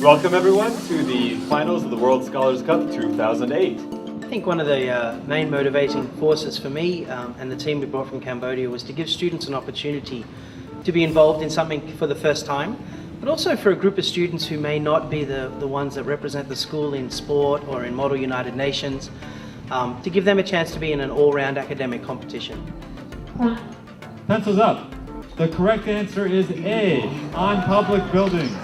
Welcome everyone to the finals of the World Scholars Cup 2008. I think one of the main motivating forces for me and the team we brought from Cambodia was to give students an opportunity to be involved in something for the first time, but also for a group of students who may not be the ones that represent the school in sport or in Model United Nations, to give them a chance to be in an all-round academic competition. Pencils up. The correct answer is A, on public buildings.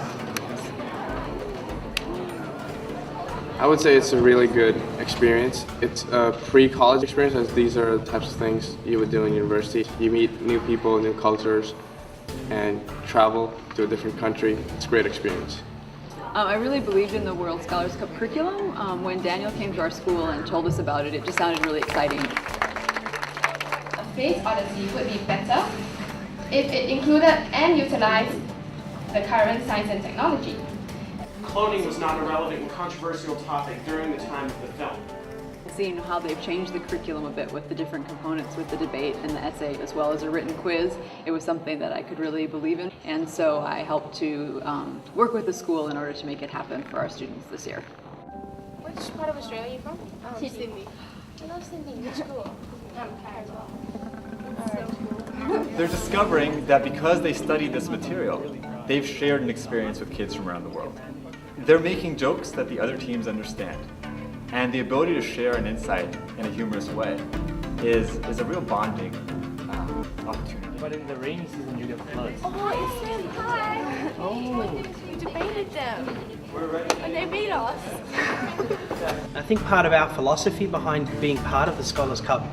I would say it's a really good experience. It's a pre-college experience, as these are the types of things you would do in university. You meet new people, new cultures, and travel to a different country. It's a great experience. I really believed in the World Scholars Cup curriculum. When Daniel came to our school and told us about it, it just sounded really exciting. A Space Odyssey would be better if it included and utilized the current science and technology. Cloning was not a relevant and controversial topic during the time of the film. Seeing how they've changed the curriculum a bit with the different components, with the debate and the essay, as well as a written quiz, it was something that I could really believe in. And so I helped to work with the school in order to make it happen for our students this year. Which part of Australia are you from? Sydney. I love Sydney. Which school? Paris. They're discovering that because they studied this material, they've shared an experience with kids from around the world. They're making jokes that the other teams understand. And the ability to share an insight in a humorous way is a real bonding opportunity. But in the rainy season, you get floods. Oh, it's so high. Oh. You debated them. We're ready. And they beat us. I think part of our philosophy behind being part of the Scholars Cup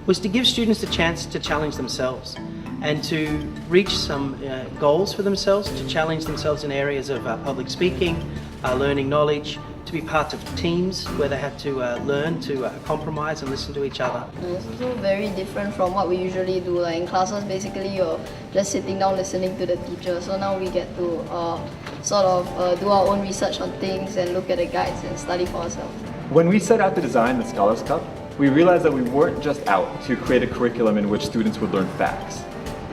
was to give students a chance to challenge themselves and to reach some goals for themselves, to challenge themselves in areas of public speaking, learning knowledge, to be part of teams where they have to learn to compromise and listen to each other. It's also very different from what we usually do. Like in classes, basically you're just sitting down listening to the teacher. So now we get to sort of do our own research on things and look at the guides and study for ourselves. When we set out to design the Scholars Cup, we realized that we weren't just out to create a curriculum in which students would learn facts.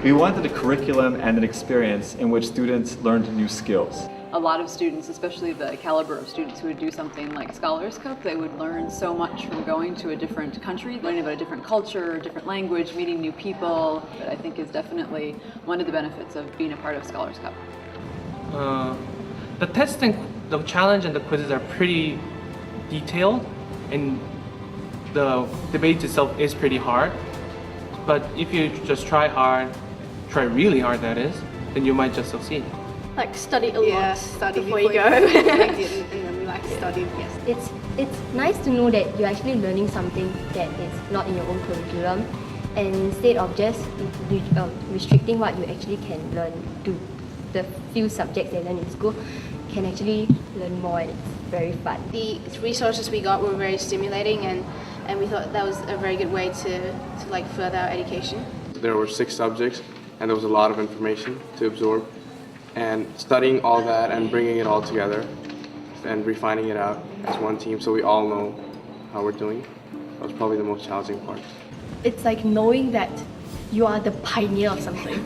We wanted a curriculum and an experience in which students learned new skills. A lot of students, especially the caliber of students who would do something like Scholars Cup, they would learn so much from going to a different country, learning about a different culture, different language, meeting new people. That I think is definitely one of the benefits of being a part of Scholars Cup. The testing, the challenge and the quizzes are pretty detailed, and the debate itself is pretty hard. But if you just try really hard that is, then you might just succeed. Like study a lot study before you go. We didn't, and then we studied. Yes. It's nice to know that you're actually learning something that is not in your own curriculum, and instead of just restricting what you actually can learn to the few subjects they learn in school, can actually learn more, and it's very fun. The resources we got were very stimulating, and we thought that was a very good way to like further our education. There were 6 subjects, and there was a lot of information to absorb. And studying all that and bringing it all together and refining it out as one team so we all know how we're doing, that was probably the most challenging part. It's like knowing that you are the pioneer of something.